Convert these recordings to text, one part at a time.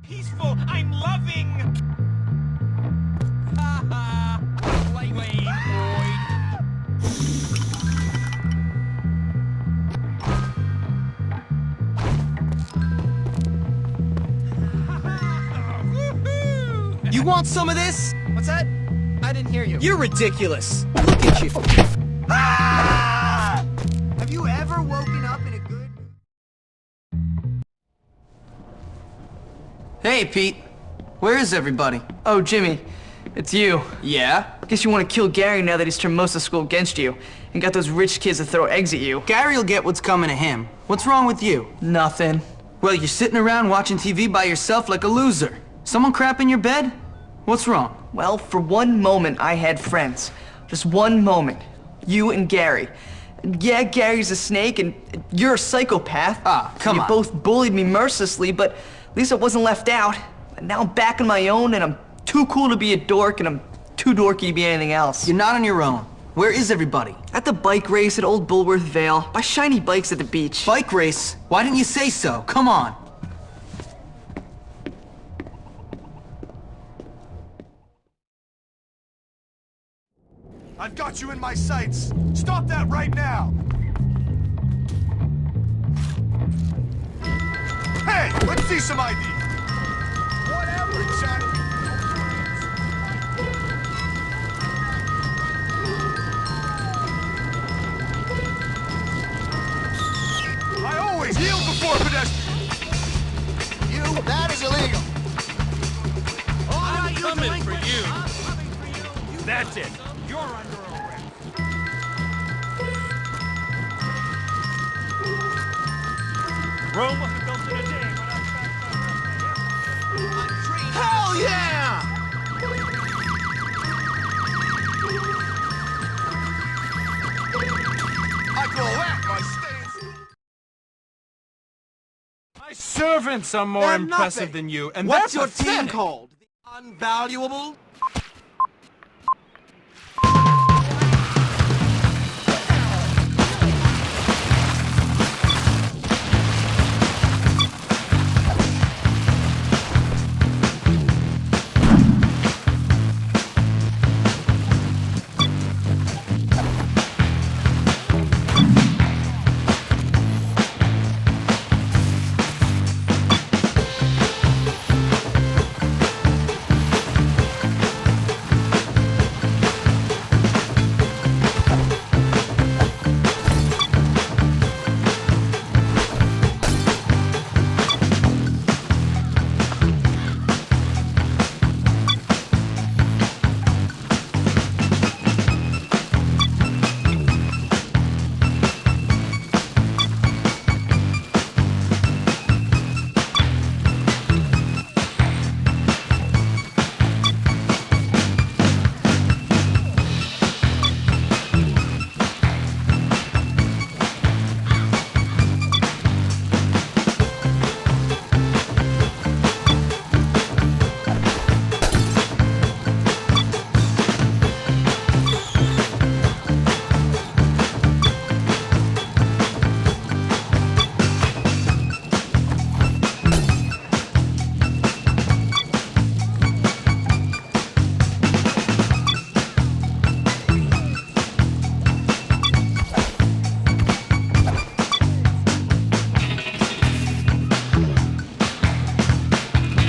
Peaceful, I'm loving. Ha ha. Lame, boy. You want some of this? What's that? I didn't hear you. You're ridiculous. Look at you. Ah! Have you ever woken up in a good mood? Hey, Pete. Where is everybody? Oh, Jimmy, it's you. Yeah? Guess you want to kill Gary now that he's turned most of school against you and got those rich kids to throw eggs at you. Gary'll get what's coming to him. What's wrong with you? Nothing. Well, you're sitting around watching TV by yourself like a loser. Someone crap in your bed? What's wrong? Well, for one moment, I had friends. Just one moment. You and Gary. Yeah, Gary's a snake, and you're a psychopath. Ah, come you on. You both bullied me mercilessly, but at least I wasn't left out. And now I'm back on my own, and I'm too cool to be a dork, and I'm too dorky to be anything else. You're not on your own. Where is everybody? At the bike race at Old Bulworth Vale, by shiny bikes at the beach. Bike race? Why didn't you say so? Come on. I've got you in my sights. Stop that right now. Hey, let's see some ID. Whatever, exactly. I always yield before pedestrians. You, that is illegal. I'm coming for you. That's it. You're under arrest. Rome wasn't built in a day, but I'm Hell yeah! I go at my stance. My servants are more They're impressive nothing. than you, and What's that's your team pathetic. called? The Unvaluable?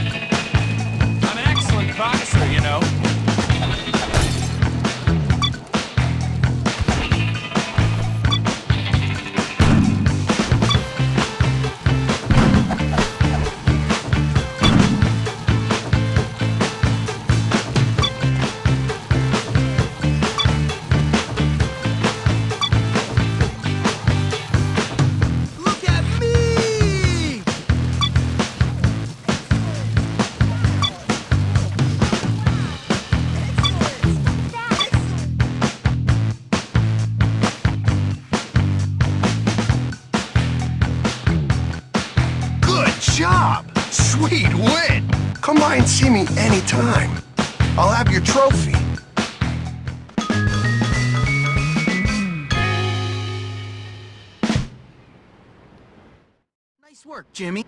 I'm an excellent boxer, you know. Look at me! Good job! Sweet win! Come by and see me anytime. I'll have your trophy. Nice work, Jimmy.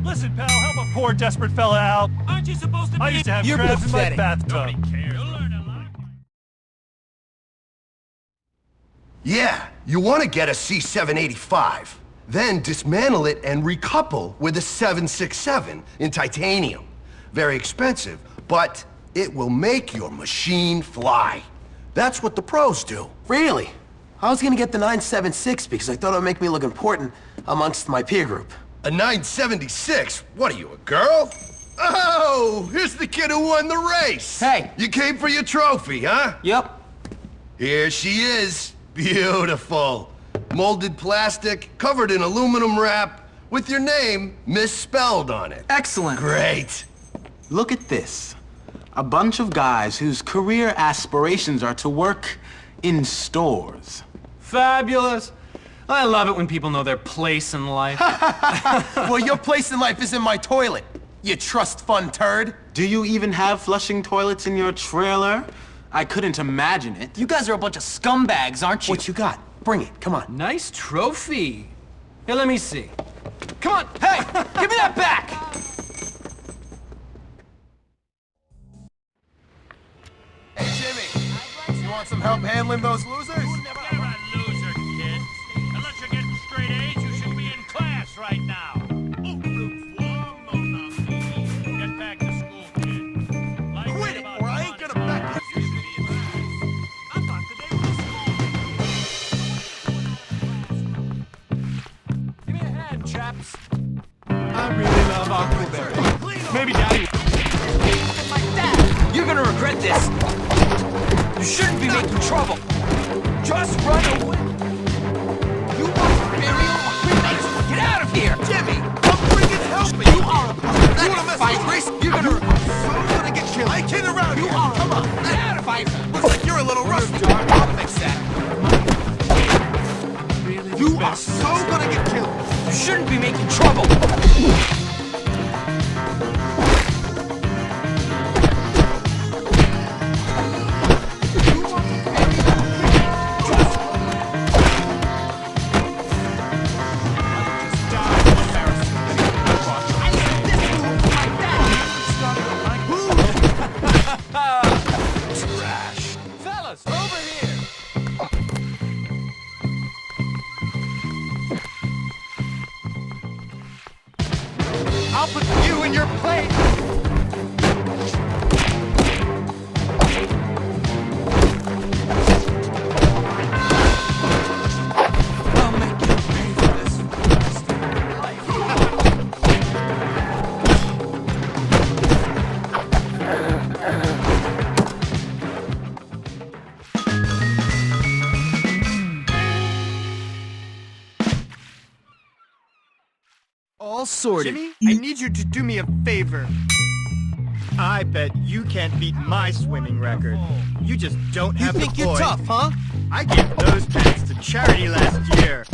Listen, pal, help a poor, desperate fella out. Aren't you supposed to be? I used to have You're crabs in my pathetic. bathtub. Nobody cares. You'll learn a lot. Yeah, you want to get a C785. Then dismantle it and recouple with a 767 in titanium. Very expensive, but it will make your machine fly. That's what the pros do. Really? I was gonna get the 976 because I thought it would make me look important amongst my peer group. A 976? What are you, a girl? Oh, here's the kid who won the race. Hey. You came for your trophy, huh? Yep. Here she is. Beautiful. Molded plastic, covered in aluminum wrap, with your name misspelled on it. Excellent. Great. Look at this. A bunch of guys whose career aspirations are to work in stores. Fabulous. I love it when people know their place in life. Well, your place in life is in my toilet, you trust fund turd. Do you even have flushing toilets in your trailer? I couldn't imagine it. You guys are a bunch of scumbags, aren't you? What you got? Bring it, come on. Nice trophy. Here, let me see. Come on, hey, give me that back! Hey, Jimmy, you want some help handling those losers? You're a loser, kid. Unless you're getting straight A's, you should be in class right now. Oh, lukewarm, no nonsense. Get back to school, kid. Like Quit it, or I ain't gonna back you. Should be in class. I thought today was school. Give me a hand, chaps. I really love Huckleberry. Maybe Daddy. You're gonna regret this. You shouldn't be making trouble. Just run away. You want burial? Get out of here! Jimmy, I'm bringing help. You are a pathetic fight. You're gonna... I'm gonna get killed. I ain't around here. Come on, Get out of here! looks like you're a little rusty. I'll fix that. You are so gonna get killed. You shouldn't be making trouble. Fellas, over here. I'll put you in your place. I'll make you pay for this for the rest of your life. All sorted. Jimmy, I need you to do me a favor. I bet you can't beat my swimming record. You just don't You have think the you're voice. tough, huh? I gave those pants to charity last year.